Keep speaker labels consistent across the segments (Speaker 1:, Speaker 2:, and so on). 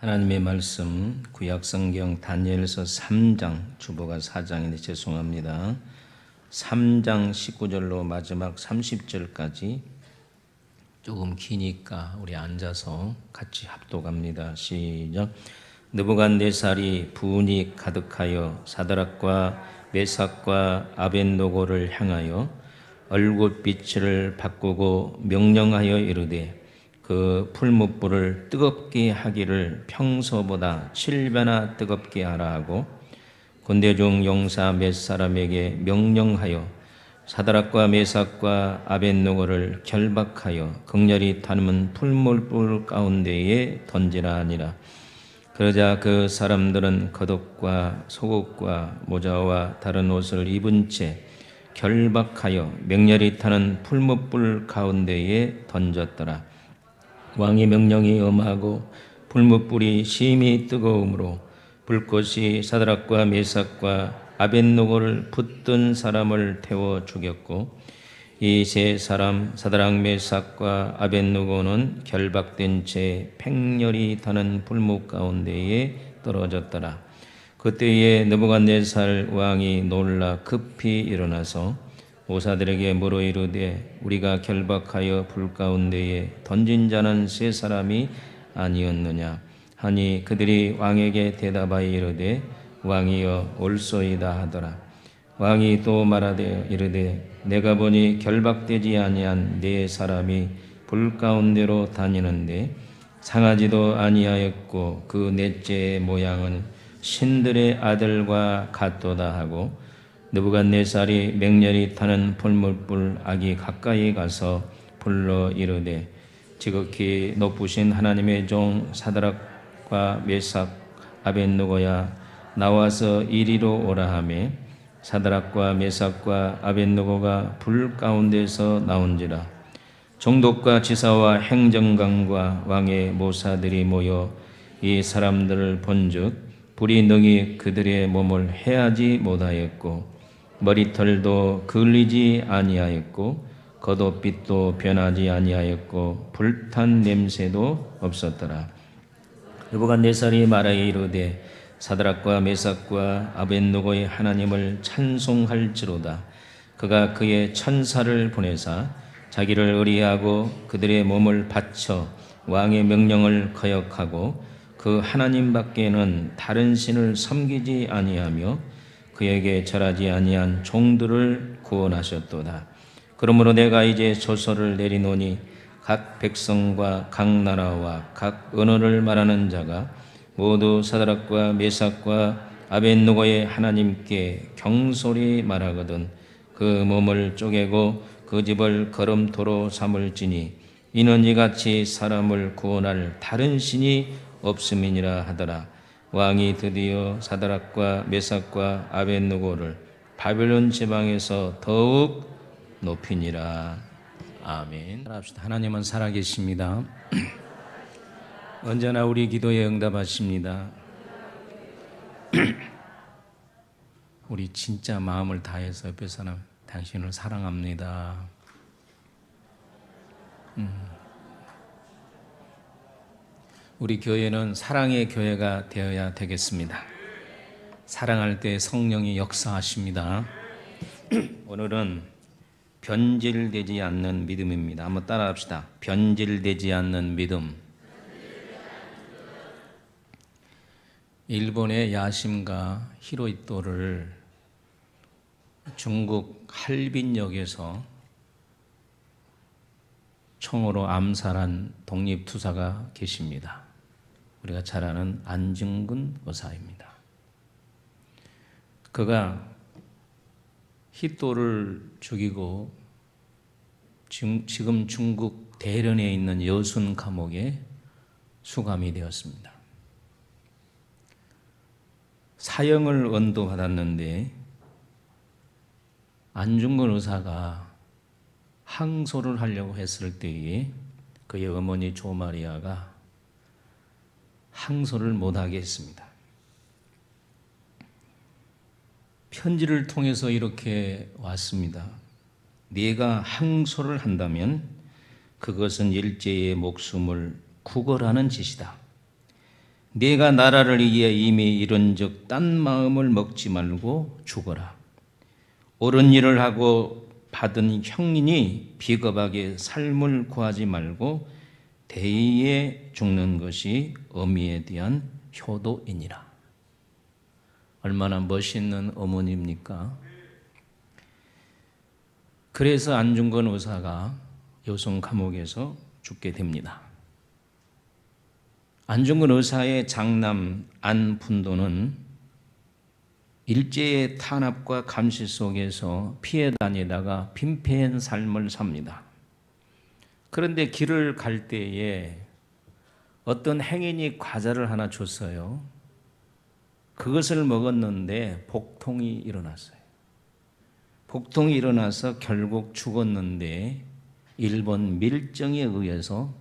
Speaker 1: 하나님의 말씀 구약성경 다니엘서 3장, 주보가 4장인데 죄송합니다. 3장 19절로 마지막 30절까지 조금 기니까 우리 앉아서 같이 합독합니다. 시작. 느부갓네살이 분이 가득하여 사드락과 메삭과 아벳노고를 향하여 얼굴빛을 바꾸고 명령하여 이르되 그 풀무불을 뜨겁게 하기를 평소보다 7배나 뜨겁게 하라 하고 군대 중 용사 몇 사람에게 명령하여 사드락과 메삭과 아벳노고를 결박하여 극렬히 타는 풀무불 가운데에 던지라 하니라. 그러자 그 사람들은 겉옷과 속옷과 모자와 다른 옷을 입은 채 결박하여 맹렬히 타는 풀무불 가운데에 던졌더라. 왕의 명령이 엄하고 풀무불이 심히 뜨거우므로 불꽃이 사드락과 메삭과 아벳노고를 붙든 사람을 태워 죽였고 이 세 사람 사드락 메삭과 아벳노고는 결박된 채 팽렬히 타는 불목 가운데에 떨어졌더라. 그때에 느부갓네살 왕이 놀라 급히 일어나서 오사들에게 물어 이르되 우리가 결박하여 불 가운데에 던진 자는 세 사람이 아니었느냐 하니 그들이 왕에게 대답하여 이르되 왕이여 옳소이다 하더라. 왕이 또 말하되 이르되 내가 보니 결박되지 아니한 네 사람이 불 가운데로 다니는데 상하지도 아니하였고 그 넷째의 모양은 신들의 아들과 같도다 하고 느부갓네살이 맹렬히 타는 풀무불 악이 가까이 가서 불러 이르되 지극히 높으신 하나님의 종 사드락과 메삭 아벳노고야 나와서 이리로 오라 하매 사드락과 메삭과 아벳노고가 불 가운데서 나온지라. 총독과 지사와 행정관과 왕의 모사들이 모여 이 사람들을 본즉 불이 능히 그들의 몸을 해하지 못하였고 머리털도 그을리지 아니하였고 겉옷빛도 변하지 아니하였고 불탄 냄새도 없었더라. 느부갓네살이 말하여 이르되 사드락과 메삭과 아벳노고의 하나님을 찬송할지로다. 그가 그의 천사를 보내사 자기를 의리하고 그들의 몸을 바쳐 왕의 명령을 거역하고 그 하나님 밖에는 다른 신을 섬기지 아니하며 그에게 절하지 아니한 종들을 구원하셨도다. 그러므로 내가 이제 조서를 내리노니 각 백성과 각 나라와 각 언어를 말하는 자가 모두 사드락과 메삭과 아벳노고의 하나님께 경솔히 말하거든 그 몸을 쪼개고 그 집을 걸음토로 삼을지니 이는 이같이 사람을 구원할 다른 신이 없음이니라 하더라. 왕이 드디어 사드락과 메삭과 아벳노고를 바벨론 지방에서 더욱 높이니라. 아멘. 합시다. 하나님은 살아계십니다. 언제나 우리 기도에 응답하십니다. 우리 진짜 마음을 다해서 옆에 사람 당신을 사랑합니다. 우리 교회는 사랑의 교회가 되어야 되겠습니다. 사랑할 때 성령이 역사하십니다. 오늘은 변질되지 않는 믿음입니다. 한번 따라합시다. 변질되지 않는 믿음. 일본의 야심가 히로히토를 중국 할빈역에서 총으로 암살한 독립투사가 계십니다. 우리가 잘 아는 안중근 의사입니다. 그가 히토를 죽이고 지금 중국 대련에 있는 여순 감옥에 수감이 되었습니다. 사형을 언도받았는데 안중근 의사가 항소를 하려고 했을 때에 그의 어머니 조마리아가 항소를 못하게 했습니다. 편지를 통해서 이렇게 왔습니다. 네가 항소를 한다면 그것은 일제의 목숨을 구걸하는 짓이다. 네가 나라를 위해 이미 이른즉 딴 마음을 먹지 말고 죽어라. 옳은 일을 하고 받은 형이니 비겁하게 삶을 구하지 말고 대의에 죽는 것이 어미에 대한 효도이니라. 얼마나 멋있는 어머니입니까? 그래서 안중근 의사가 여성 감옥에서 죽게 됩니다. 안중근 의사의 장남 안푼도는 일제의 탄압과 감시 속에서 피해 다니다가 빈패한 삶을 삽니다. 그런데 길을 갈 때에 어떤 행인이 과자를 하나 줬어요. 그것을 먹었는데 복통이 일어났어요. 복통이 일어나서 결국 죽었는데 일본 밀정에 의해서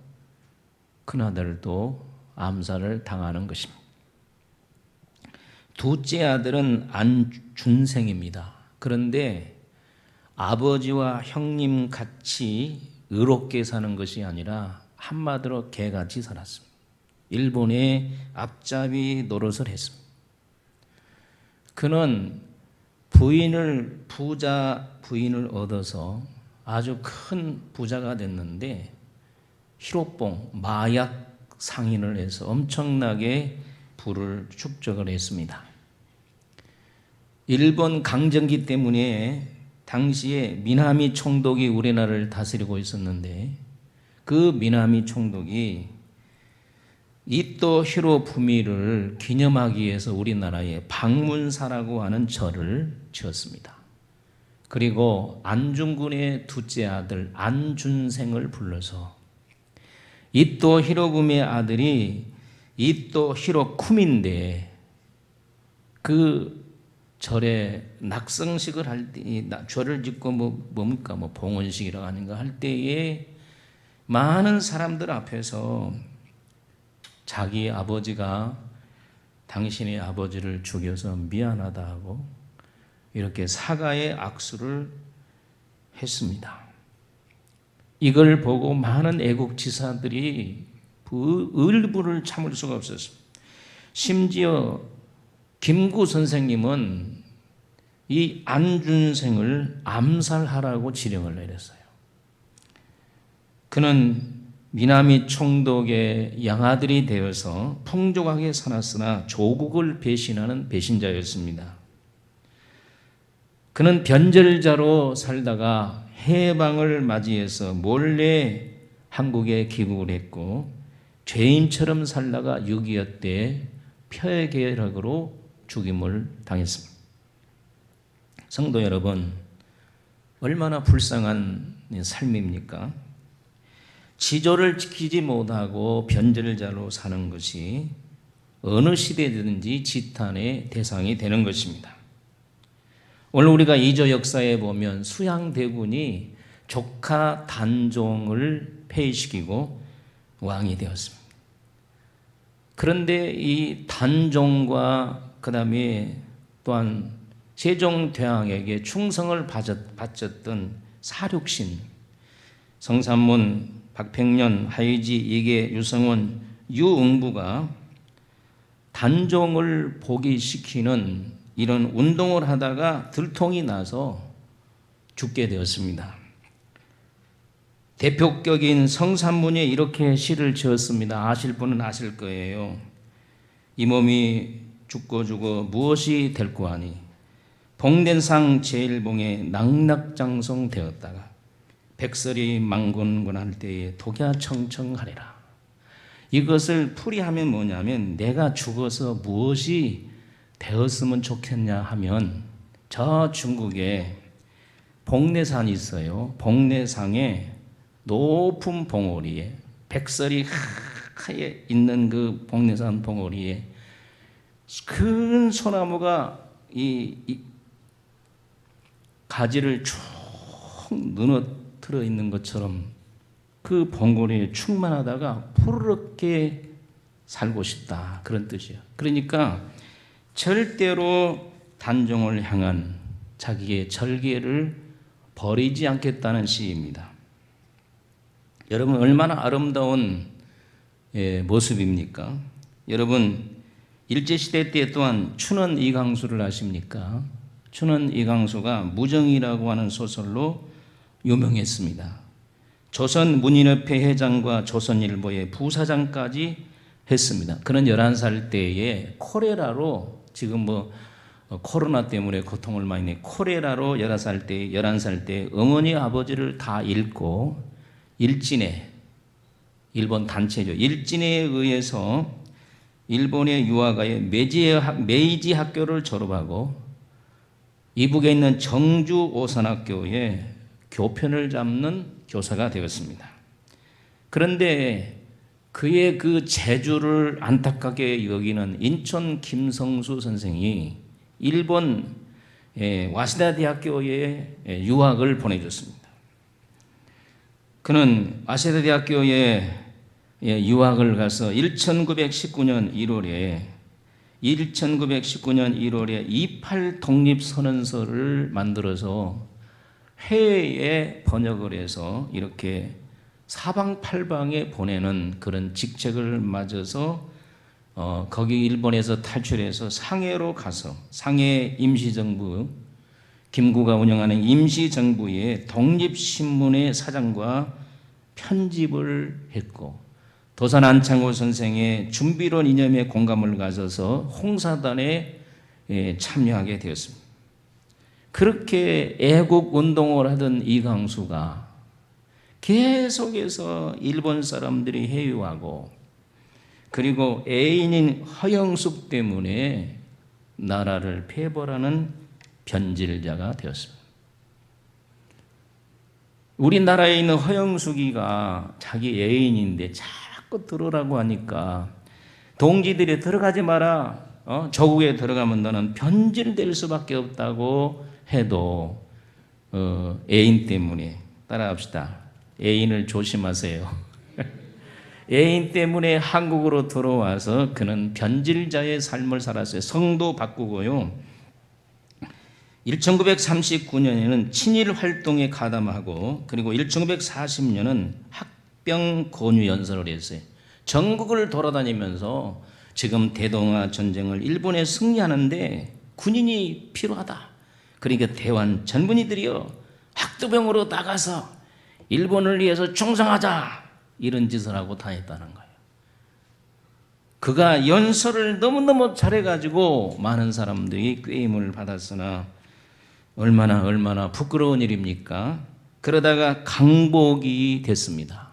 Speaker 1: 큰아들도 암살을 당하는 것입니다. 둘째 아들은 안준생입니다. 그런데 아버지와 형님 같이 의롭게 사는 것이 아니라 한마디로 개같이 살았습니다. 일본의 앞잡이 노릇을 했습니다. 그는 부자 부인을 얻어서 아주 큰 부자가 됐는데 히로뽕 마약 상인을 해서 엄청나게 부를 축적을 했습니다. 일본 강점기 때문에 당시에 미나미 총독이 우리나라를 다스리고 있었는데 그 미나미 총독이 이토 히로부미를 기념하기 위해서 우리나라에 방문사라고 하는 절을 지었습니다. 그리고 안중근의 둘째 아들 안준생을 불러서 이토 히로부미의 아들이 이토 히로쿠미인데 그 절에 낙성식을 할 때 절을 짓고 뭡니까 봉헌식이라고 하는가 할 때에 많은 사람들 앞에서 자기 아버지가 당신의 아버지를 죽여서 미안하다 하고 이렇게 사과의 악수를 했습니다. 이걸 보고 많은 애국지사들이 을부를 참을 수가 없었습니다. 심지어 김구 선생님은 이 안준생을 암살하라고 지령을 내렸어요. 그는 미나미 총독의 양아들이 되어서 풍족하게 살았으나 조국을 배신하는 배신자였습니다. 그는 변절자로 살다가 해방을 맞이해서 몰래 한국에 귀국을 했고 죄인처럼 살다가 6.25 때 폐계력으로 죽임을 당했습니다. 성도 여러분, 얼마나 불쌍한 삶입니까? 지조를 지키지 못하고 변절자로 사는 것이 어느 시대든지 지탄의 대상이 되는 것입니다. 오늘 우리가 이조 역사에 보면 수양대군이 조카 단종을 폐위시키고 왕이 되었습니다. 그런데 이 단종과 그 다음에 또한 세종대왕에게 충성을 바쳤던 사륙신 성삼문, 박팽년, 하의지, 이계, 유성원, 유응부가 단종을 복위시키는 이런 운동을 하다가 들통이 나서 죽게 되었습니다. 대표격인 성삼문이 이렇게 시를 지었습니다. 아실 분은 아실 거예요. 이 몸이 죽고 무엇이 될꼬 하니 봉된상 제일봉에 낙낙장성 되었다가 백설이 망군군할 때에 독야청청하리라. 이것을 풀이하면 뭐냐면 내가 죽어서 무엇이 되었으면 좋겠냐 하면 저 중국에 봉내산이 있어요. 봉내상에 높은 봉우리에 백설이 하얘 있는 그 봉내산 봉우리에 큰 소나무가 이 가지를 쭉 늘어뜨려 있는 것처럼 그 봉우리에 충만하다가 푸르르게 살고 싶다, 그런 뜻이에요. 그러니까 절대로 단종을 향한 자기의 절개를 버리지 않겠다는 시입니다. 여러분, 얼마나 아름다운 모습입니까? 여러분, 일제시대 때 또한 춘원 이강수를 아십니까? 춘원 이강수가 무정이라고 하는 소설로 유명했습니다. 조선문인협회 회장과 조선일보의 부사장까지 했습니다. 그는 11살 때에 콜레라로, 지금 코로나 때문에 고통을 많이 내, 콜레라로 11살 때 어머니 아버지를 다 잃고 일진에, 일본 단체죠, 일진에 의해서 일본에 유학하여 메이지 학교를 졸업하고 이북에 있는 정주 오산학교에 교편을 잡는 교사가 되었습니다. 그런데 그의 그 재주를 안타깝게 여기는 인천 김성수 선생이 일본 와시다 대학교에 유학을 보내줬습니다. 그는 와시다 대학교에 유학을 가서 1919년 1월에 28 독립선언서를 만들어서 해외에 번역을 해서 이렇게 사방팔방에 보내는 그런 직책을 맞아서 거기 일본에서 탈출해서 상해로 가서 상해 임시정부, 김구가 운영하는 임시정부의 독립신문의 사장과 편집을 했고 도산 안창호 선생의 준비론 이념에 공감을 가져서 홍사단에 참여하게 되었습니다. 그렇게 애국 운동을 하던 이강수가 계속해서 일본 사람들이 해유하고 그리고 애인인 허영숙 때문에 나라를 패벌하는 변질자가 되었습니다. 우리나라에 있는 허영숙이가 자기 애인인데 자꾸 들어오라고 하니까 동지들이 들어가지 마라, 조국에 들어가면 너는 변질될 수밖에 없다고 해도 애인 때문에, 따라합시다, 애인을 조심하세요. 애인 때문에 한국으로 들어와서 그는 변질자의 삶을 살았어요. 성도 바꾸고요. 1939년에는 친일 활동에 가담하고 그리고 1940년은 합병 권유 연설을 했어요. 전국을 돌아다니면서 지금 대동아 전쟁을 일본에 승리하는데 군인이 필요하다. 그러니까 대환 젊은이들이요, 학도병으로 나가서 일본을 위해서 충성하자, 이런 짓을 하고 다녔다는 거예요. 그가 연설을 너무너무 잘해가지고 많은 사람들이 꾀임을 받았으나 얼마나 부끄러운 일입니까? 그러다가 강복이 됐습니다.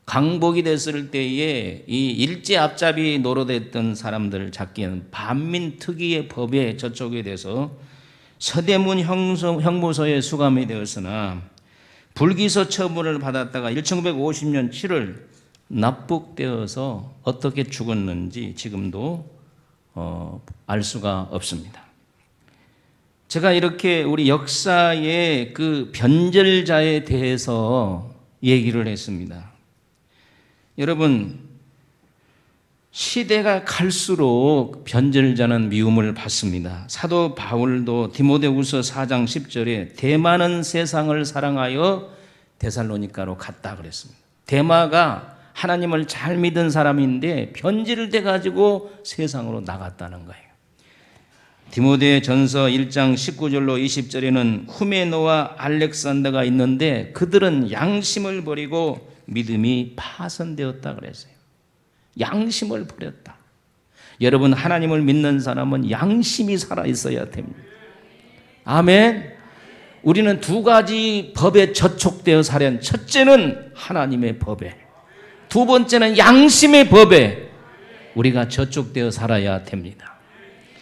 Speaker 1: 강복이 됐을 때에 이 일제 앞잡이 노릇했던 사람들을 잡기에는 반민특위의 법에 저촉이 돼서 서대문 형무소에 수감이 되었으나 불기소 처분을 받았다가 1950년 7월 납북되어서 어떻게 죽었는지 지금도 알 수가 없습니다. 제가 이렇게 우리 역사의 그 변절자에 대해서 얘기를 했습니다. 여러분, 시대가 갈수록 변절자는 미움을 받습니다. 사도 바울도 디모데후서 4장 10절에 대마는 세상을 사랑하여 데살로니가로 갔다 그랬습니다. 대마가 하나님을 잘 믿은 사람인데 변질돼 가지고 세상으로 나갔다는 거예요. 디모데전서 1장 19절로 20절에는 후메노와 알렉산더가 있는데 그들은 양심을 버리고 믿음이 파손되었다 그랬어요. 양심을 버렸다. 여러분, 하나님을 믿는 사람은 양심이 살아있어야 됩니다. 아멘. 우리는 두 가지 법에 저촉되어 살아야, 첫째는 하나님의 법에, 두 번째는 양심의 법에 우리가 저촉되어 살아야 됩니다.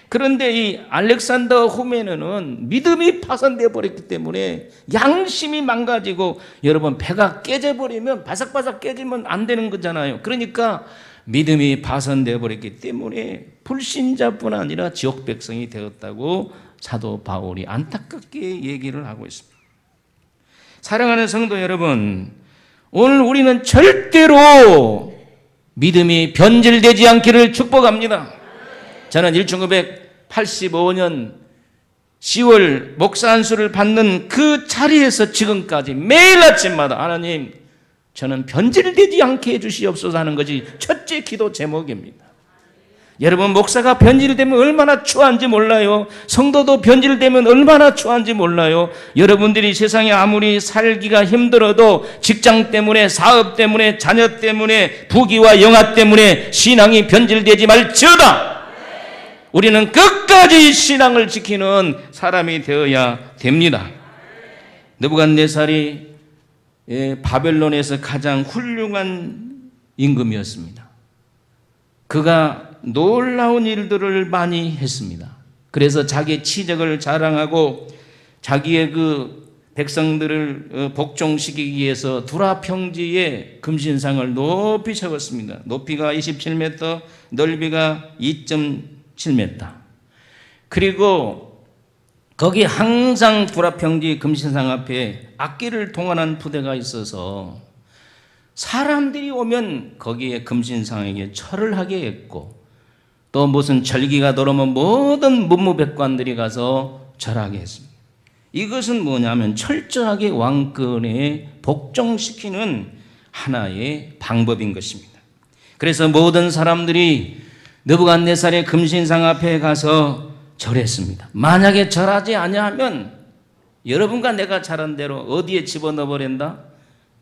Speaker 1: 그런데 이 알렉산더 후메노는 믿음이 파손되어 버렸기 때문에 양심이 망가지고, 여러분, 배가 깨져버리면, 바삭바삭 깨지면 안 되는 거잖아요. 그러니까 믿음이 파손되어 버렸기 때문에 불신자뿐 아니라 지옥 백성이 되었다고 사도 바울이 안타깝게 얘기를 하고 있습니다. 사랑하는 성도 여러분, 오늘 우리는 절대로 믿음이 변질되지 않기를 축복합니다. 저는 1985년 10월 목사 안수를 받는 그 자리에서 지금까지 매일 아침마다 하나님, 저는 변질되지 않게 해주시옵소서 하는 것이 첫째 기도 제목입니다. 여러분, 목사가 변질되면 얼마나 추한지 몰라요. 성도도 변질되면 얼마나 추한지 몰라요. 여러분들이 세상에 아무리 살기가 힘들어도 직장 때문에, 사업 때문에, 자녀 때문에, 부귀와 영화 때문에 신앙이 변질되지 말지어다. 우리는 끝까지 신앙을 지키는 사람이 되어야 됩니다. 느부갓네살이 바벨론에서 가장 훌륭한 임금이었습니다. 그가 놀라운 일들을 많이 했습니다. 그래서 자기의 치적을 자랑하고 자기의 그 백성들을 복종시키기 위해서 두라 평지에 금신상을 높이 세웠습니다. 높이가 27m, 넓이가 2.7m. 그리고 거기 항상 두라 평지 금신상 앞에 악기를 동원한 부대가 있어서 사람들이 오면 거기에 금신상에게 절을 하게 했고, 또 무슨 절기가 들어오면 모든 문무백관들이 가서 절하게 했습니다. 이것은 뭐냐면 철저하게 왕권에 복종시키는 하나의 방법인 것입니다. 그래서 모든 사람들이 느부갓네살의 금신상 앞에 가서 절했습니다. 만약에 절하지 아니하면 여러분과 내가 잘한 대로 어디에 집어넣어 버린다?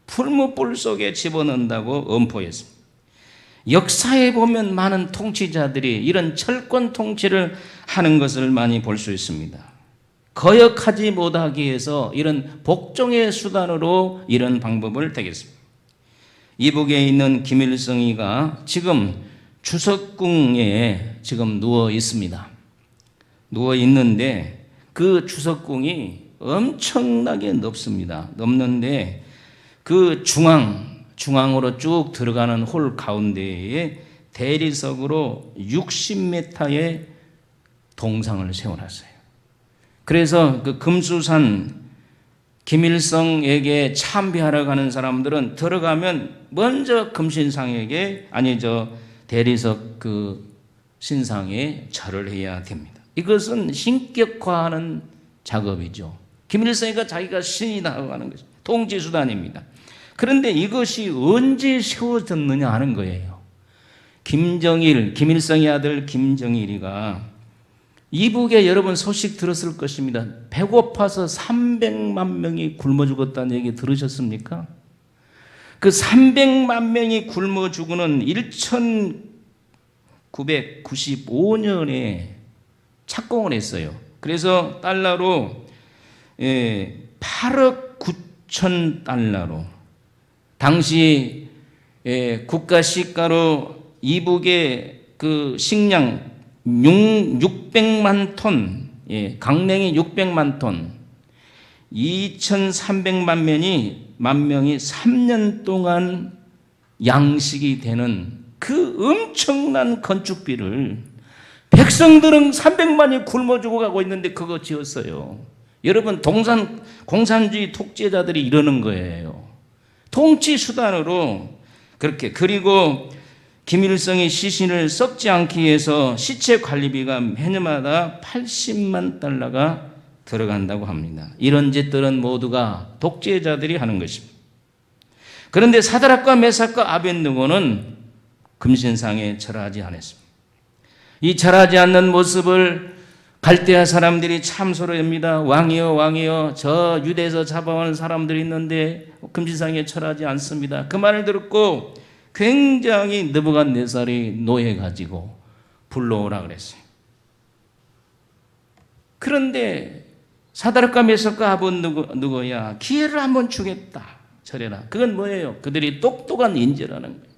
Speaker 1: 풀무불 속에 집어넣는다고 엄포했습니다. 역사에 보면 많은 통치자들이 이런 철권 통치를 하는 것을 많이 볼 수 있습니다. 거역하지 못하기 위해서 이런 복종의 수단으로 이런 방법을 택했습니다. 이북에 있는 김일성이가 지금 주석궁에 지금 누워 있습니다. 누워 있는데 그 주석궁이 엄청나게 높습니다. 높는데 그 중앙으로 쭉 들어가는 홀 가운데에 대리석으로 60m의 동상을 세워놨어요. 그래서 그 금수산 김일성에게 참배하러 가는 사람들은 들어가면 먼저 금신상에게, 대리석 그 신상에 절을 해야 됩니다. 이것은 신격화하는 작업이죠. 김일성이가 자기가 신이다 하고 하는 것입니다. 통치수단입니다. 그런데 이것이 언제 세워졌느냐 하는 거예요. 김일성의 아들 김정일이가 이북에 여러분 소식 들었을 것입니다. 배고파서 300만 명이 굶어 죽었다는 얘기 들으셨습니까? 그 300만 명이 굶어 죽는 1995년에 착공을 했어요. 그래서 달러로 8억 9천 달러로 당시 국가 시가로 이북의 그 식량 600만 톤, 강냉이 600만 톤, 2,300만 명이 3년 동안 양식이 되는 그 엄청난 건축비를 백성들은 300만이 굶어 죽어가고 있는데 그거 지었어요. 여러분, 공산주의 독재자들이 이러는 거예요. 통치 수단으로 그렇게. 그리고 김일성이 시신을 썩지 않기 위해서 시체 관리비가 매년마다 80만 달러가 들어간다고 합니다. 이런 짓들은 모두가 독재자들이 하는 것입니다. 그런데 사드락과 메삭과 아벳느고는 금신상에 절하지 않았습니다. 이 절하지 않는 모습을 갈대아 사람들이 참 소리합니다. 왕이여, 왕이여, 저 유대에서 잡아온 사람들이 있는데 금신상에 절하지 않습니다. 그 말을 듣고 굉장히 느부갓네살이 노해가지고 불러오라 그랬어요. 그런데 사드락과 메삭과 아벳느고야 기회를 한번 주겠다. 절해라. 그건 뭐예요? 그들이 똑똑한 인재라는 거예요.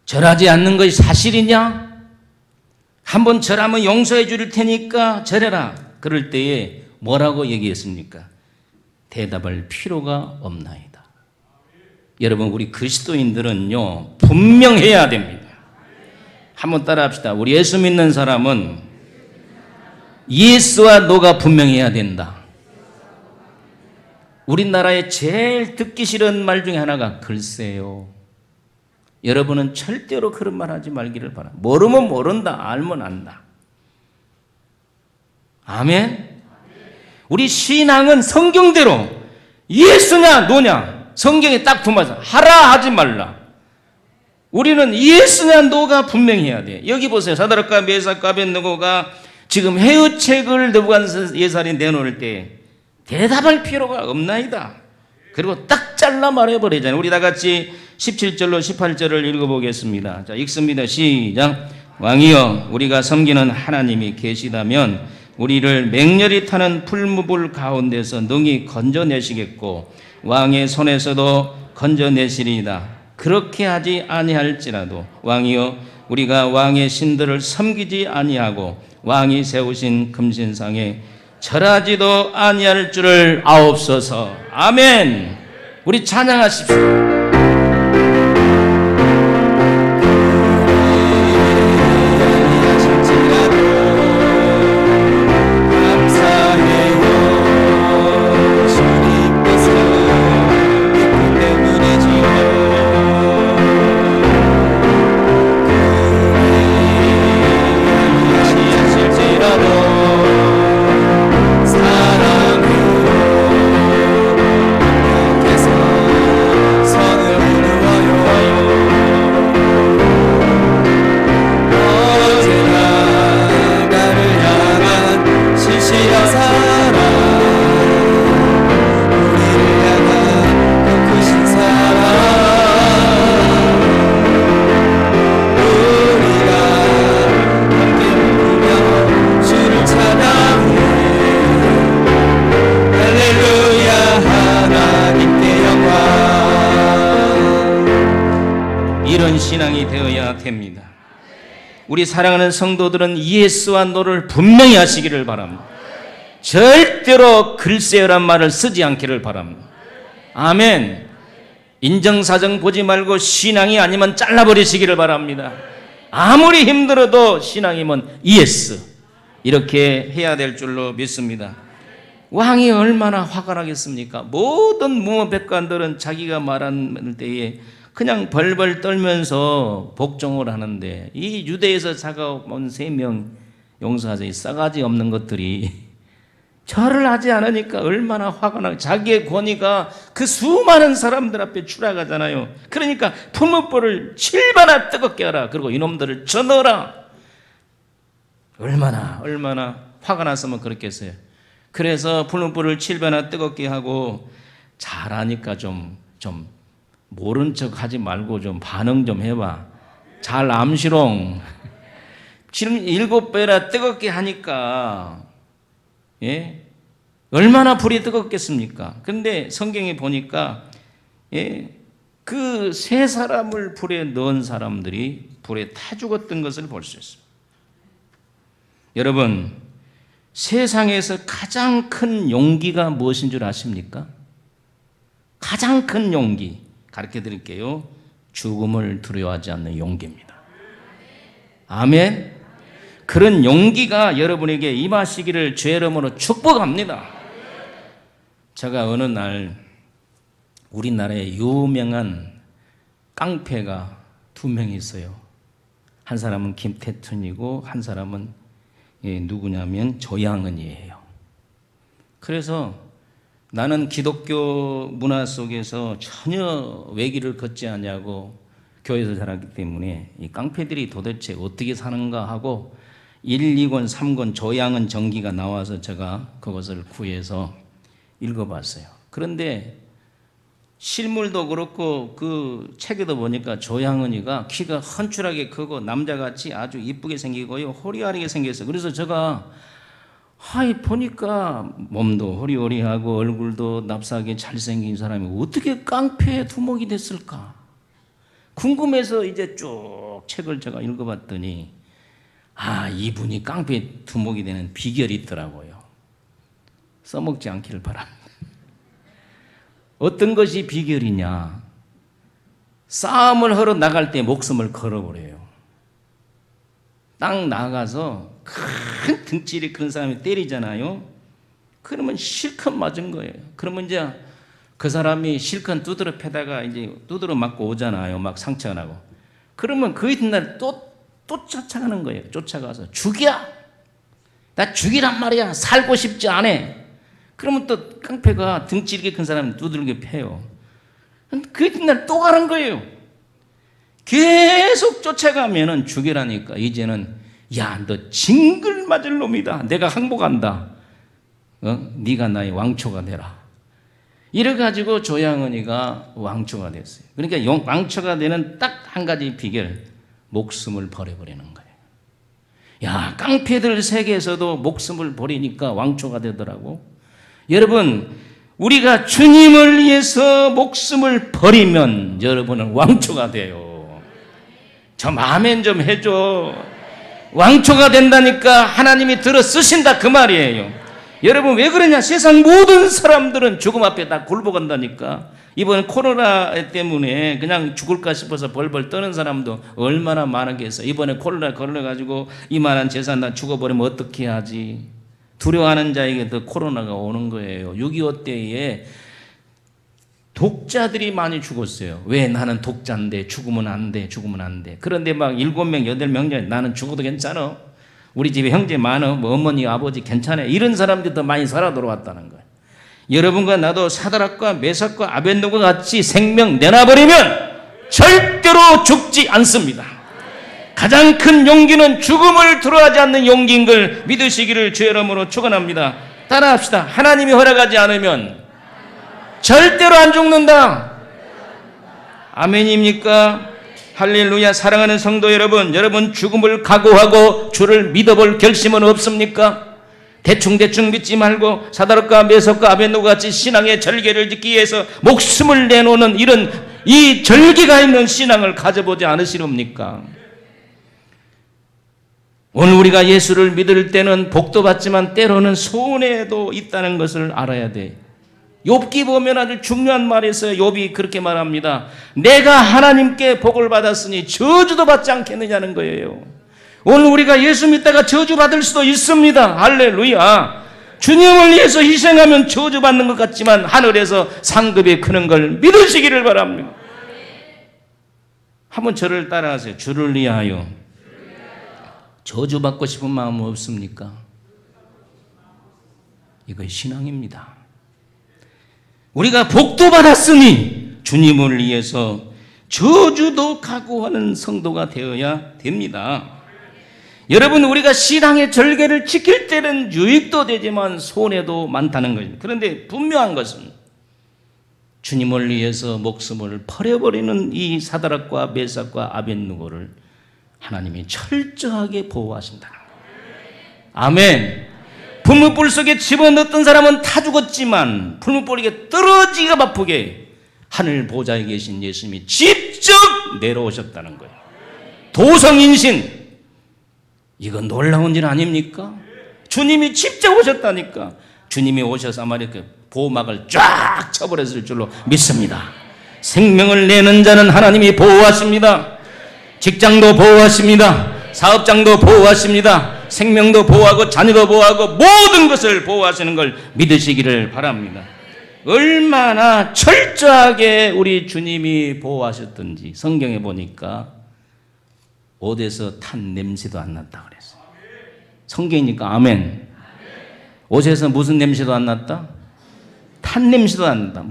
Speaker 1: 절하지 않는 것이 사실이냐? 한번 절하면 용서해 줄 테니까 절해라. 그럴 때에 뭐라고 얘기했습니까? 대답할 필요가 없나이다. 여러분, 우리 그리스도인들은요, 분명해야 됩니다. 한번 따라합시다. 우리 예수 믿는 사람은 예스와 노가 분명해야 된다. 우리나라에 제일 듣기 싫은 말 중에 하나가 글쎄요. 여러분은 절대로 그런 말 하지 말기를 바랍니다. 모르면 모른다, 알면 안다. 아멘? 우리 신앙은 성경대로 예스냐 노냐 성경에 딱 두 말, 하라 하지 말라. 우리는 예스냐 노가 분명히 해야 돼. 여기 보세요. 사드락과 메삭과 아벳느고가 지금 해유책을 느부갓네살이 내놓을 때 대답할 필요가 없나이다. 그리고 딱 잘라 말해버리잖아요. 우리 다 같이 17절로 18절을 읽어보겠습니다. 자, 읽습니다. 시작. 왕이여, 우리가 섬기는 하나님이 계시다면 우리를 맹렬히 타는 풀무불 가운데서 능히 건져내시겠고 왕의 손에서도 건져내시리이다. 그렇게 하지 아니할지라도 왕이여, 우리가 왕의 신들을 섬기지 아니하고 왕이 세우신 금신상에 절하지도 아니할 줄을 아옵소서. 아멘. 우리 찬양하십시오. 이런 신앙이 되어야 됩니다. 우리 사랑하는 성도들은 예스와 노를 분명히 하시기를 바랍니다. 절대로 글쎄요란 말을 쓰지 않기를 바랍니다. 아멘. 인정사정 보지 말고 신앙이 아니면 잘라버리시기를 바랍니다. 아무리 힘들어도 신앙이면 예스, 이렇게 해야 될 줄로 믿습니다. 왕이 얼마나 화가 나겠습니까? 모든 무모백관들은 자기가 말하는 때에 그냥 벌벌 떨면서 복종을 하는데 이 유대에서 잡아온 3명 용사들이 싸가지 없는 것들이 절을 하지 않으니까 얼마나 화가 나요. 자기의 권위가 그 수많은 사람들 앞에 추락하잖아요. 그러니까 풀무불을 7배나 뜨겁게 하라. 그리고 이놈들을 쳐넣어라. 얼마나 화가 났으면 그렇겠어요. 그래서 풀무불을 7배나 뜨겁게 하고 잘하니까 좀 모른 척 하지 말고 좀 반응 좀 해봐. 잘 암시롱. 지금 7배나 뜨겁게 하니까, 예? 얼마나 불이 뜨겁겠습니까? 근데 성경에 보니까, 예? 그 3사람을 불에 넣은 사람들이 불에 타 죽었던 것을 볼 수 있습니다. 여러분, 세상에서 가장 큰 용기가 무엇인 줄 아십니까? 가장 큰 용기. 가르쳐 드릴게요. 죽음을 두려워하지 않는 용기입니다. 아멘. 그런 용기가 여러분에게 임하시기를 주의 이름으로 축복합니다. 제가 어느 날 우리나라에 유명한 깡패가 2명 있어요. 한 사람은 김태춘이고 한 사람은 누구냐면 조양은이에요. 그래서 나는 기독교 문화 속에서 전혀 외길을 걷지 않냐고 교회에서 자랐기 때문에 이 깡패들이 도대체 어떻게 사는가 하고 1, 2권, 3권 조양은 전기가 나와서 제가 그것을 구해서 읽어봤어요. 그런데 실물도 그렇고 그 책에도 보니까 조양은이가 키가 헌출하게 크고 남자같이 아주 이쁘게 생기고요. 호리호리하게 생겼어요. 그래서 제가 보니까 몸도 호리호리하고 얼굴도 납작하게 잘생긴 사람이 어떻게 깡패 두목이 됐을까 궁금해서 이제 쭉 책을 제가 읽어봤더니 이분이 깡패 두목이 되는 비결이 있더라고요. 써먹지 않기를 바랍니다. 어떤 것이 비결이냐? 싸움을 하러 나갈 때 목숨을 걸어버려요. 딱 나가서 큰 등치리 큰 사람이 때리잖아요. 그러면 실컷 맞은 거예요. 그러면 이제 그 사람이 실컷 두드러 패다가 이제 두드러 맞고 오잖아요. 막 상처가 나고. 그러면 그 이튿날 또 쫓아가는 거예요. 쫓아가서 죽여! 나 죽이란 말이야. 살고 싶지 않아. 그러면 또 깡패가 등치 이렇게 큰 사람이 두들겨 패요. 그 이튿날 또 가는 거예요. 계속 쫓아가면은 죽이라니까 이제는 야, 너 징글 맞을 놈이다. 내가 항복한다. 네가 나의 왕초가 되라. 이래가지고 조양은이가 왕초가 됐어요. 그러니까 왕초가 되는 딱 한 가지 비결, 목숨을 버려버리는 거예요. 야, 깡패들 세계에서도 목숨을 버리니까 왕초가 되더라고. 여러분, 우리가 주님을 위해서 목숨을 버리면 여러분은 왕초가 돼요. 좀 아멘 좀 해줘. 왕초가 된다니까 하나님이 들어 쓰신다 그 말이에요. 여러분 왜 그러냐? 세상 모든 사람들은 죽음 앞에 다 굴복한다니까. 이번 코로나 때문에 그냥 죽을까 싶어서 벌벌 떠는 사람도 얼마나 많았겠어. 이번에 코로나 걸려가지고 이만한 재산 다 죽어버리면 어떻게 하지? 두려워하는 자에게도 코로나가 오는 거예요. 6.25 때에 독자들이 많이 죽었어요. 왜? 나는 독자인데 죽으면 안 돼, 죽으면 안 돼. 그런데 막 7명, 8명 나는 죽어도 괜찮아. 우리 집에 형제 많아. 뭐 어머니, 아버지 괜찮아. 이런 사람들이 더 많이 살아 돌아왔다는 거예요. 여러분과 나도 사드락과 메삭과 아벳느고가 같이 생명 내놔버리면 절대로 죽지 않습니다. 가장 큰 용기는 죽음을 두려워하지 않는 용기인 걸 믿으시기를 주의 이름으로 축원합니다. 따라합시다. 하나님이 허락하지 않으면 절대로 안 죽는다. 아멘입니까? 할렐루야. 사랑하는 성도 여러분, 여러분 죽음을 각오하고 주를 믿어볼 결심은 없습니까? 대충 믿지 말고 사드락과 메삭과 아벳느고 같이 신앙의 절개를 짓기 위해서 목숨을 내놓는 이런 이 절개가 있는 신앙을 가져보지 않으시렵니까? 오늘 우리가 예수를 믿을 때는 복도 받지만 때로는 손해도 있다는 것을 알아야 돼. 욥기 보면 아주 중요한 말이 있어요. 욥이 그렇게 말합니다. 내가 하나님께 복을 받았으니 저주도 받지 않겠느냐는 거예요. 오늘 우리가 예수 믿다가 저주받을 수도 있습니다. 할렐루야. 주님을 위해서 희생하면 저주받는 것 같지만 하늘에서 상급이 크는 걸 믿으시기를 바랍니다. 한번 저를 따라하세요. 주를 위하여 저주받고 싶은 마음 없습니까? 이거 신앙입니다. 우리가 복도 받았으니 주님을 위해서 저주도 각오하는 성도가 되어야 됩니다. 여러분, 우리가 신앙의 절개를 지킬 때는 유익도 되지만 손해도 많다는 거죠. 그런데 분명한 것은 주님을 위해서 목숨을 버려버리는 이 사드락과 메삭과 아벳느고를 하나님이 철저하게 보호하신다는 거예요. 아멘. 불문불 속에 집어넣었던 사람은 다 죽었지만 불문불에게 떨어지기가 바쁘게 하늘 보좌에 계신 예수님이 직접 내려오셨다는 거예요. 도성인신. 이건 놀라운 일 아닙니까? 주님이 직접 오셨다니까. 주님이 오셔서 아마 이렇게 보호막을 쫙 쳐버렸을 줄로 믿습니다. 생명을 내는 자는 하나님이 보호하십니다. 직장도 보호하십니다. 사업장도 보호하십니다. 생명도 보호하고 자녀도 보호하고 모든 것을 보호하시는 걸 믿으시기를 바랍니다. 얼마나 철저하게 우리 주님이 보호하셨던지 성경에 보니까 옷에서 탄 냄새도 안 났다 그랬어요. 성경이니까 아멘. 옷에서 무슨 냄새도 안 났다? 탄 냄새도 안 났다.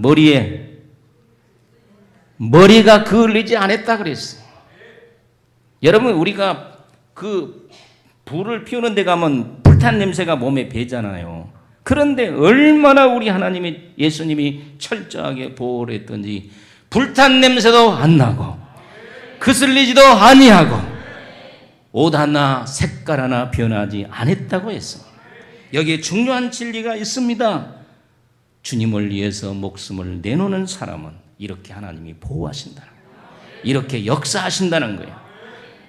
Speaker 1: 머리가 그을리지 않았다 그랬어요. 여러분, 우리가 그 불을 피우는 데 가면 불탄 냄새가 몸에 배잖아요. 그런데 얼마나 우리 하나님이 예수님이 철저하게 보호를 했던지 불탄 냄새도 안 나고 그슬리지도 아니하고 옷 하나 색깔 하나 변하지 않았다고 했습니다. 여기에 중요한 진리가 있습니다. 주님을 위해서 목숨을 내놓는 사람은 이렇게 하나님이 보호하신다는 거예요. 이렇게 역사하신다는 거예요.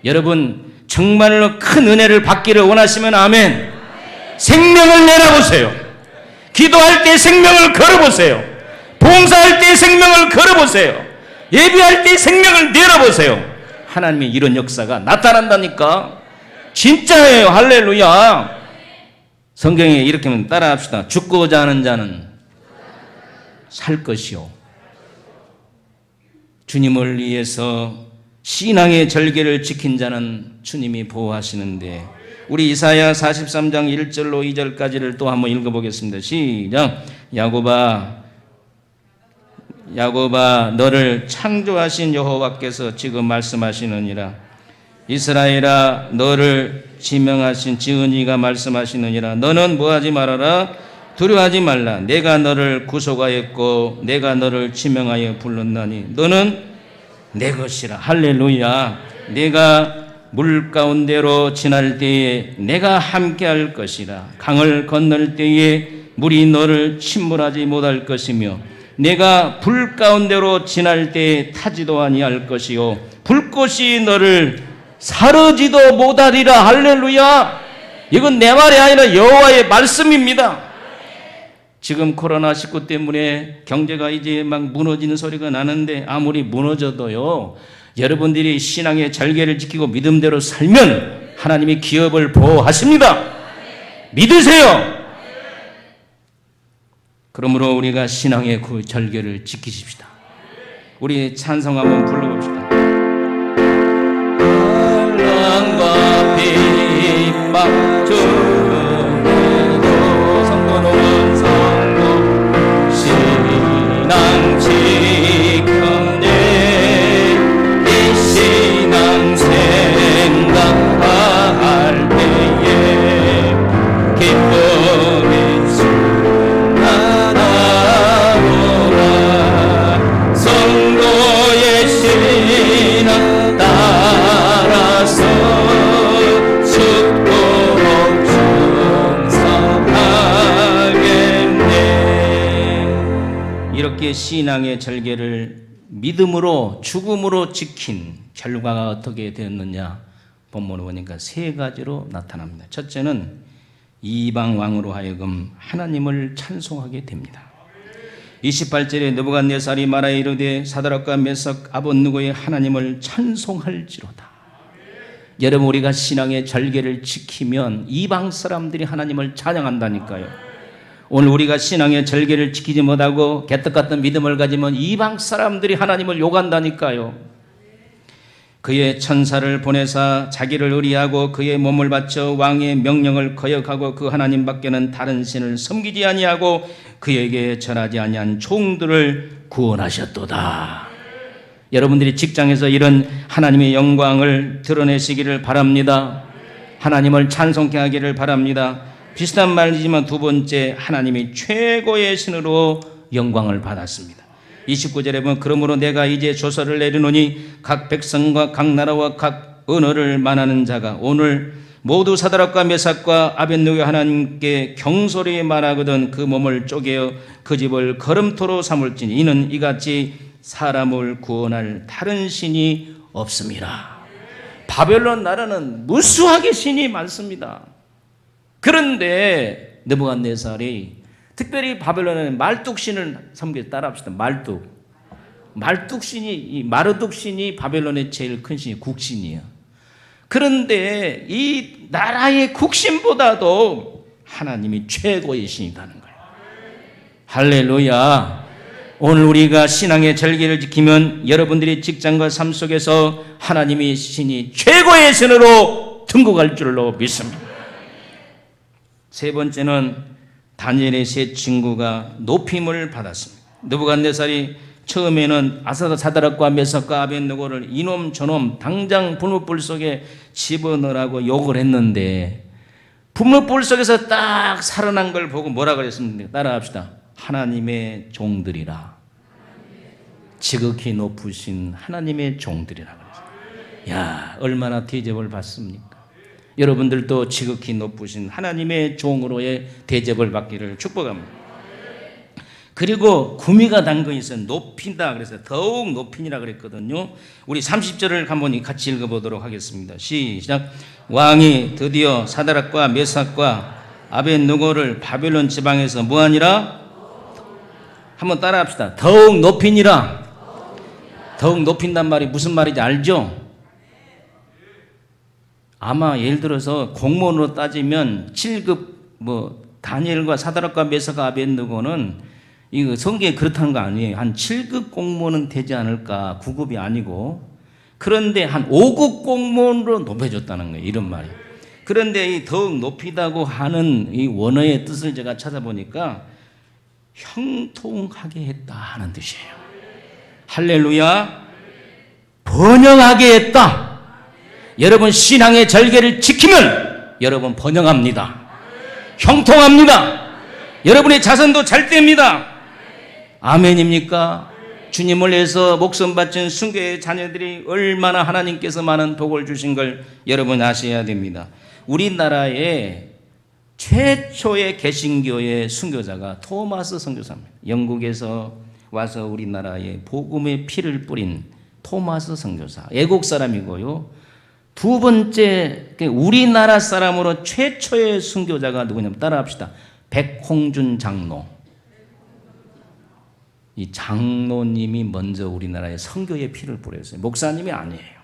Speaker 1: 여러분 정말로 큰 은혜를 받기를 원하시면 아멘. 생명을 내려보세요. 기도할 때 생명을 걸어보세요. 봉사할 때 생명을 걸어보세요. 예배할 때 생명을 내려보세요. 하나님의 이런 역사가 나타난다니까. 진짜예요. 할렐루야. 성경에 이렇게 하면 따라합시다. 죽고자 하는 자는 살 것이요. 주님을 위해서 신앙의 절개를 지킨 자는 주님이 보호하시는데 우리 이사야 43장 1절로 2절까지를 또 한번 읽어보겠습니다. 시작. 야곱아 야곱아 너를 창조하신 여호와께서 지금 말씀하시느니라. 이스라엘아 너를 지명하신 지은이가 말씀하시느니라. 너는 뭐하지 말아라. 두려워하지 말라. 내가 너를 구속하였고 내가 너를 지명하여 불렀나니 너는 내 것이라. 할렐루야. 내가 물 가운데로 지날 때에 내가 함께할 것이라. 강을 건널 때에 물이 너를 침몰하지 못할 것이며 내가 불 가운데로 지날 때에 타지도 아니할 것이요 불꽃이 너를 사르지도 못하리라. 할렐루야. 이건 내 말이 아니라 여호와의 말씀입니다. 지금 코로나19 때문에 경제가 이제 막 무너지는 소리가 나는데 아무리 무너져도요 여러분들이 신앙의 절개를 지키고 믿음대로 살면 하나님이 기업을 보호하십니다. 믿으세요. 그러므로 우리가 신앙의 그 절개를 지키십시다. 우리 찬송 한번 불러봅시다. 바람과 빗막 중에도 성도는 성도 신앙 지켰네. 이 신앙 생각할 때에 기쁨이 순간하노라. 성도의 신앙 따라서 죽도록 충성하겠네. 이렇게 신앙의 절개를 믿음으로 죽음으로 지킨 결과가 어떻게 되었느냐 본문을 보니까 세 가지로 나타납니다. 첫째는 이방 왕으로 하여금 하나님을 찬송하게 됩니다. 28절에 느부갓네살이 말하여 이르되 사드락과 메삭 아벳느고의 하나님을 찬송할지로다. 여러분 우리가 신앙의 절개를 지키면 이방 사람들이 하나님을 찬양한다니까요. 오늘 우리가 신앙의 절개를 지키지 못하고 개떡 같은 믿음을 가지면 이방 사람들이 하나님을 욕한다니까요. 그의 천사를 보내사 자기를 의리하고 그의 몸을 바쳐 왕의 명령을 거역하고 그 하나님 밖에는 다른 신을 섬기지 아니하고 그에게 절하지 아니한 종들을 구원하셨도다. 여러분들이 직장에서 이런 하나님의 영광을 드러내시기를 바랍니다. 하나님을 찬송케 하기를 바랍니다. 비슷한 말이지만 두 번째, 하나님이 최고의 신으로 영광을 받았습니다. 29절에 보면 그러므로 내가 이제 조서를 내리노니 각 백성과 각 나라와 각 언어를 말하는 자가 오늘 모두 사드락과 메삭과 아벳느고 하나님께 경솔히 말하거든 그 몸을 쪼개어 그 집을 걸음토로 삼을지니 이는 이같이 사람을 구원할 다른 신이 없습니다. 바벨론 나라는 무수하게 신이 많습니다. 그런데 느부갓네살이 특별히 바벨론에는 말뚝신을 섬겨 따라합시다. 말뚝신이 이 마르둑신이 바벨론의 제일 큰 신이 국신이에요. 그런데 이 나라의 국신보다도 하나님이 최고의 신이라는 거예요. 할렐루야. 오늘 우리가 신앙의 절개를 지키면 여러분들이 직장과 삶 속에서 하나님의 신이 최고의 신으로 등극할 줄로 믿습니다. 세 번째는 다니엘의 세 친구가 높임을 받았습니다. 느부갓네살이 처음에는 사드락과 메삭과 아벳느고를 이놈 저놈 당장 불못불 속에 집어넣으라고 욕을 했는데 불못불 속에서 딱 살아난 걸 보고 뭐라 그랬습니까? 따라합시다. 하나님의 종들이라. 지극히 높으신 하나님의 종들이라 그랬어요. 야, 얼마나 대접을 받습니까? 여러분들도 지극히 높으신 하나님의 종으로의 대접을 받기를 축복합니다. 그리고 구미가 담겨 있어 높인다 그래서 더욱 높이니라 그랬거든요. 우리 30절을 한번 같이 읽어보도록 하겠습니다. 시작. 왕이 드디어 사드락과 메삭과 아벳느고를 바벨론 지방에서 뭐하니라? 한번 따라합시다. 더욱 높이니라. 더욱 높인단 말이 무슨 말인지 알죠? 아마 예를 들어서 공무원으로 따지면 7급 다니엘과 사드락과 메삭과 아벳느고는 이거 성경에 그렇다는 거 아니에요. 한 7급 공무원은 되지 않을까. 9급이 아니고. 그런데 한 5급 공무원으로 높여줬다는 거예요. 이런 말이. 그런데 이 더욱 높이다고 하는 이 원어의 뜻을 제가 찾아보니까 형통하게 했다 하는 뜻이에요. 할렐루야. 번영하게 했다. 여러분 신앙의 절개를 지키면 여러분 번영합니다. 형통합니다. 여러분의 자손도 잘 됩니다. 아멘입니까? 주님을 위해서 목숨 바친 순교의 자녀들이 얼마나 하나님께서 많은 복을 주신 걸 여러분 아셔야 됩니다. 우리나라의 최초의 개신교의 순교자가 토마스 선교사입니다. 영국에서 와서 우리나라에 복음의 피를 뿌린 토마스 선교사, 애국 사람이고요. 두 번째 우리나라 사람으로 최초의 순교자가 누구냐면 따라합시다. 백홍준 장로. 이 장로님이 먼저 우리나라에 선교의 피를 뿌렸어요. 목사님이 아니에요.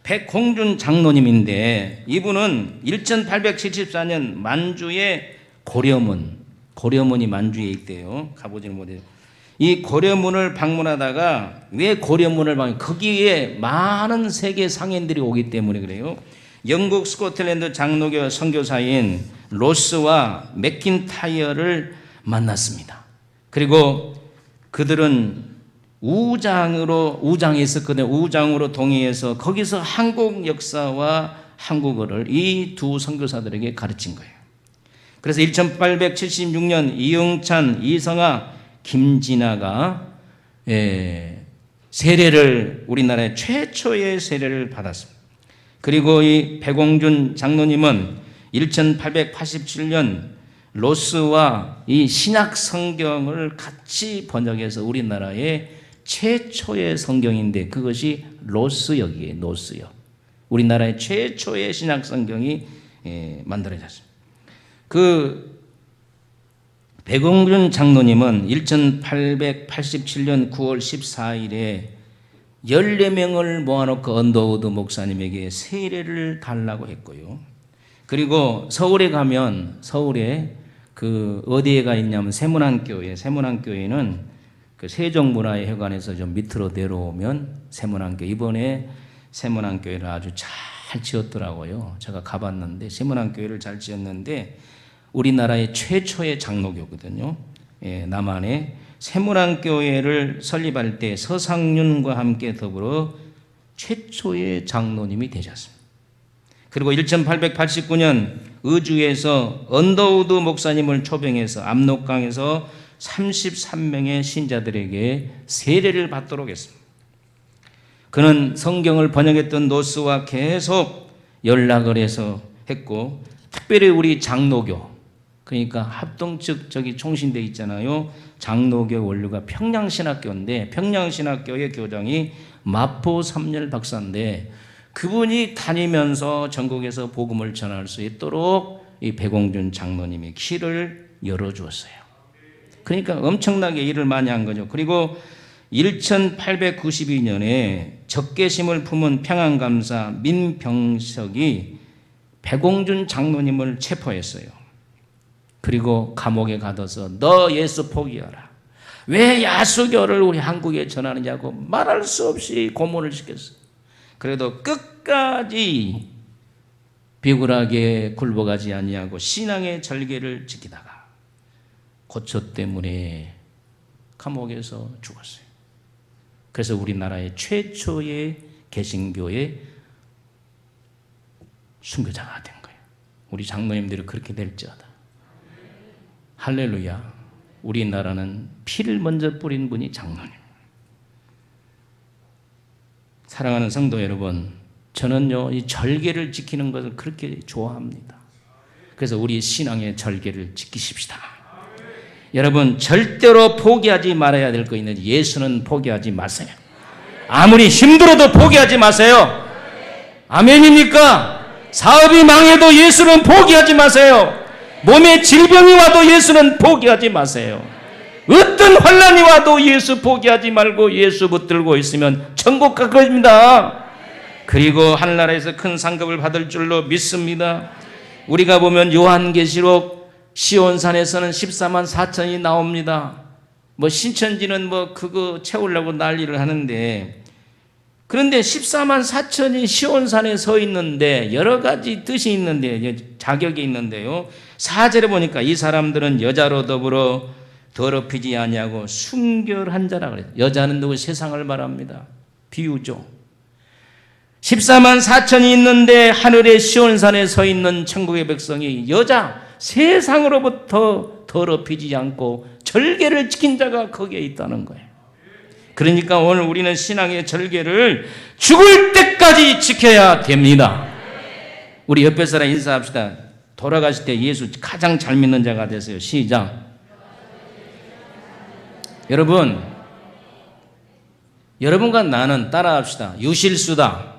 Speaker 1: 백홍준 장로님인데 이분은 1874년 만주의 고려문이 만주에 있대요. 가보지는 못해요. 이 고려문을 방문하다가 왜 고려문을 거기에 많은 세계 상인들이 오기 때문에 그래요. 영국 스코틀랜드 장로교 선교사인 로스와 맥킨타이어를 만났습니다. 그리고 그들은 우장에 있었거든요. 우장으로 동의해서 거기서 한국 역사와 한국어를 이 두 선교사들에게 가르친 거예요. 그래서 1876년 이영찬, 이성아, 김진아가 세례를 우리나라의 최초의 세례를 받았습니다. 그리고 이 백홍준 장로님은 1887년 로스와 이 신약 성경을 같이 번역해서 우리나라의 최초의 성경인데 그것이 로스역이에요. 로스역. 우리나라의 최초의 신약 성경이 만들어졌습니다. 그 백홍준 장로님은 1887년 9월 14일에 14명을 모아놓고 언더우드 목사님에게 세례를 달라고 했고요. 그리고 서울에 가면 서울에 그 어디에가 있냐면 세문안교회는 그 세종문화회관에서 좀 밑으로 내려오면 세문안교, 이번에 세문안교회를 아주 잘 지었더라고요. 제가 가봤는데 세문안교회를 잘 지었는데 우리나라의 최초의 장로교거든요. 남한의 세문안교회를 설립할 때 서상윤과 함께 더불어 최초의 장로님이 되셨습니다. 그리고 1889년 의주에서 언더우드 목사님을 초빙해서 압록강에서 33명의 신자들에게 세례를 받도록 했습니다. 그는 성경을 번역했던 노스와 계속 연락을 해서 했고, 특별히 우리 장로교, 그러니까 합동측 저기 총신대 있잖아요. 장로교 원류가 평양신학교인데 평양신학교의 교장이 마포 삼열 박사인데 그분이 다니면서 전국에서 복음을 전할 수 있도록 이 백홍준 장로님이 길을 열어주었어요. 그러니까 엄청나게 일을 많이 한 거죠. 그리고 1892년에 적개심을 품은 평안감사 민병석이 백홍준 장로님을 체포했어요. 그리고 감옥에 가둬서 너 예수 포기하라. 왜 야수교를 우리 한국에 전하느냐고 말할 수 없이 고문을 시켰어요. 그래도 끝까지 비굴하게 굴복하지 아니하고 신앙의 절개를 지키다가 고초 때문에 감옥에서 죽었어요. 그래서 우리나라의 최초의 개신교의 순교자가 된 거예요. 우리 장로님들이 그렇게 될지어다. 할렐루야. 우리나라는 피를 먼저 뿌린 분이 장로님. 사랑하는 성도 여러분, 저는요 이 절개를 지키는 것을 그렇게 좋아합니다. 그래서 우리 신앙의 절개를 지키십시다. 여러분 절대로 포기하지 말아야 될 거 있는데 예수는 포기하지 마세요. 아무리 힘들어도 포기하지 마세요. 아멘입니까? 사업이 망해도 예수는 포기하지 마세요. 몸에 질병이 와도 예수는 포기하지 마세요. 어떤 환난이 와도 예수 포기하지 말고 예수 붙들고 있으면 천국 갈 것입니다. 그리고 하늘나라에서 큰 상급을 받을 줄로 믿습니다. 우리가 보면 요한계시록 시온산에서는 14만 4천이 나옵니다. 뭐 신천지는 뭐 그거 채우려고 난리를 하는데, 그런데 14만 4천이 시온산에 서 있는데 여러 가지 뜻이 있는데 자격이 있는데요. 4절에 보니까 이 사람들은 여자로 더불어 더럽히지 아니하고 순결한 자라 그래요. 여자는 누구 세상을 말합니다. 비유죠. 14만 4천이 있는데 하늘의 시온산에 서 있는 천국의 백성이 여자 세상으로부터 더럽히지 않고 절개를 지킨 자가 거기에 있다는 거예요. 그러니까 오늘 우리는 신앙의 절개를 죽을 때까지 지켜야 됩니다. 우리 옆에 사람 인사합시다. 돌아가실 때 예수 가장 잘 믿는 자가 되세요. 시작. 여러분과 나는 따라합시다. 유실수다.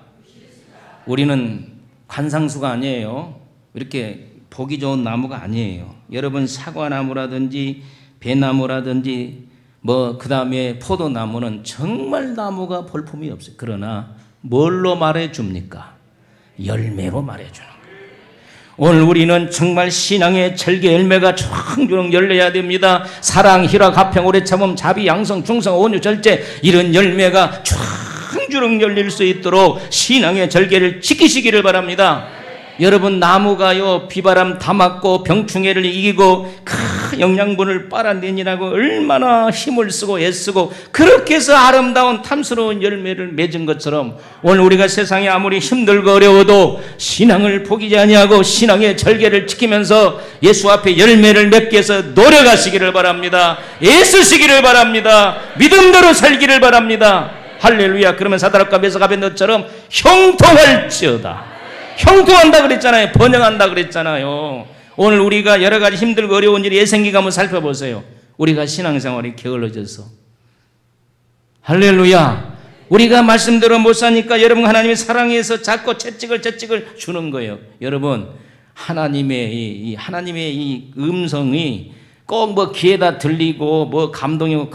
Speaker 1: 우리는 관상수가 아니에요. 이렇게 보기 좋은 나무가 아니에요. 여러분 사과나무라든지 배나무라든지 그 다음에 포도나무는 정말 나무가 볼품이 없어요. 그러나 뭘로 말해줍니까? 열매로 말해주는 거예요. 오늘 우리는 정말 신앙의 절개 열매가 주렁주렁 열려야 됩니다. 사랑, 희락, 화평, 오래 참음, 자비, 양성, 중성, 온유, 절제 이런 열매가 주렁주렁 열릴 수 있도록 신앙의 절개를 지키시기를 바랍니다. 여러분 나무가요 비바람 다 맞고 병충해를 이기고 영양분을 빨아내니라고 얼마나 힘을 쓰고 애쓰고 그렇게 해서 아름다운 탐스러운 열매를 맺은 것처럼 오늘 우리가 세상에 아무리 힘들고 어려워도 신앙을 포기하지 아니하고 신앙의 절개를 지키면서 예수 앞에 열매를 맺기 위해서 노력하시기를 바랍니다. 애쓰시기를 바랍니다. 믿음대로 살기를 바랍니다. 할렐루야. 그러면 사드락과 메삭 아벤노처럼 형통할지어다. 형통한다 그랬잖아요. 번영한다 그랬잖아요. 오늘 우리가 여러 가지 힘들고 어려운 일이 생기가 한번 살펴보세요. 우리가 신앙생활이 게을러져서. 할렐루야. 우리가 말씀대로 못 사니까 여러분 하나님의 사랑에서 자꾸 채찍을 주는 거예요. 여러분 하나님의 이 음성이 꼭 귀에다 들리고 감동이고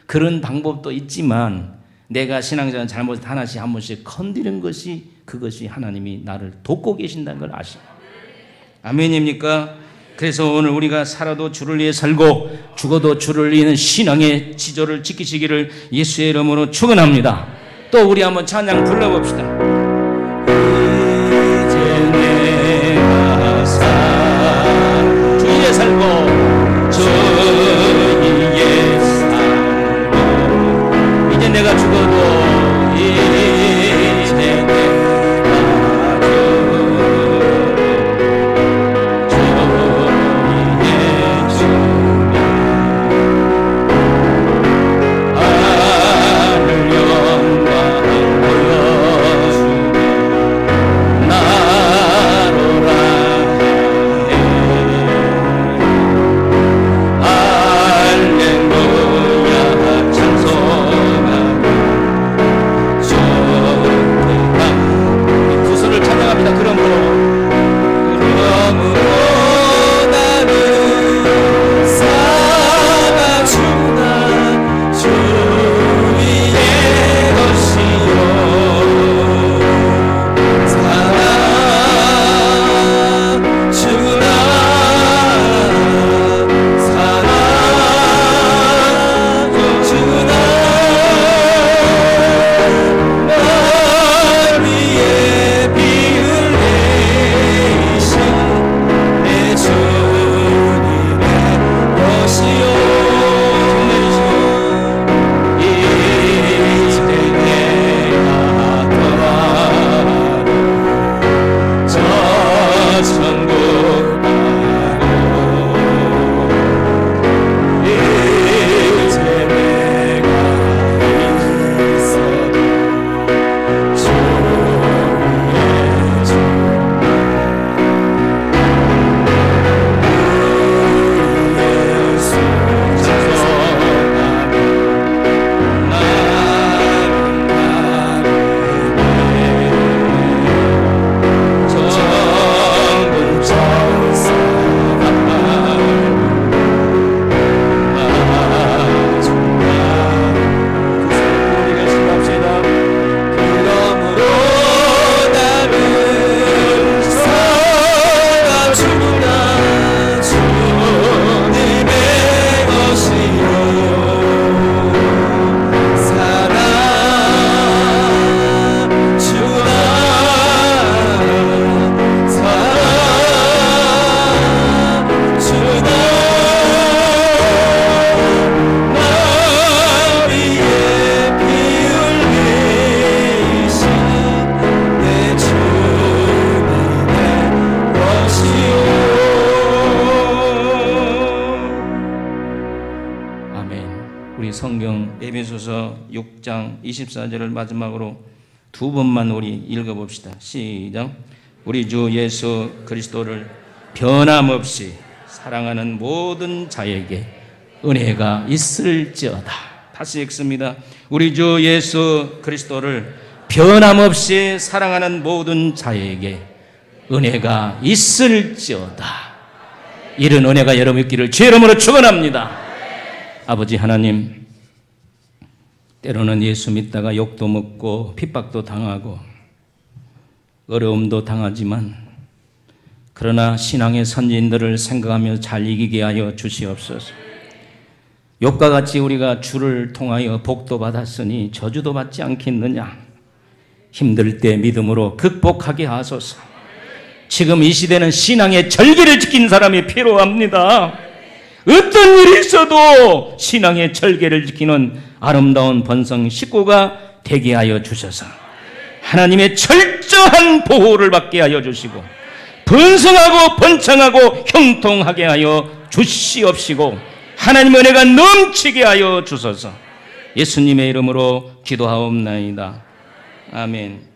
Speaker 1: 그런 방법도 있지만 내가 신앙생활 잘못 하나씩 한 번씩 건드린 것이 그것이 하나님이 나를 돕고 계신다는 걸 아시고. 아멘입니까? 그래서 오늘 우리가 살아도 주를 위해 살고 죽어도 주를 위한 신앙의 지조를 지키시기를 예수의 이름으로 축원합니다. 또 우리 한번 찬양 불러봅시다. 이제 내가 주 위에 살고 주 위에 살고 이제 내가 죽어도 6장 24절을 마지막으로 두 번만 우리 읽어봅시다. 시작. 우리 주 예수 그리스도를 변함없이 사랑하는 모든 자에게 은혜가 있을지어다. 다시 읽습니다. 우리 주 예수 그리스도를 변함없이 사랑하는 모든 자에게 은혜가 있을지어다. 이런 은혜가 여러분 있기를 주의 이름으로 축원합니다. 아버지 하나님, 때로는 예수 믿다가 욕도 먹고 핍박도 당하고 어려움도 당하지만 그러나 신앙의 선진들을 생각하며 잘 이기게 하여 주시옵소서. 욕과 같이 우리가 주를 통하여 복도 받았으니 저주도 받지 않겠느냐. 힘들 때 믿음으로 극복하게 하소서. 지금 이 시대는 신앙의 절개를 지킨 사람이 필요합니다. 어떤 일이 있어도 신앙의 절개를 지키는 아름다운 번성 식구가 되게 하여 주셔서 하나님의 철저한 보호를 받게 하여 주시고 번성하고 번창하고 형통하게 하여 주시옵시고 하나님의 은혜가 넘치게 하여 주소서. 예수님의 이름으로 기도하옵나이다. 아멘.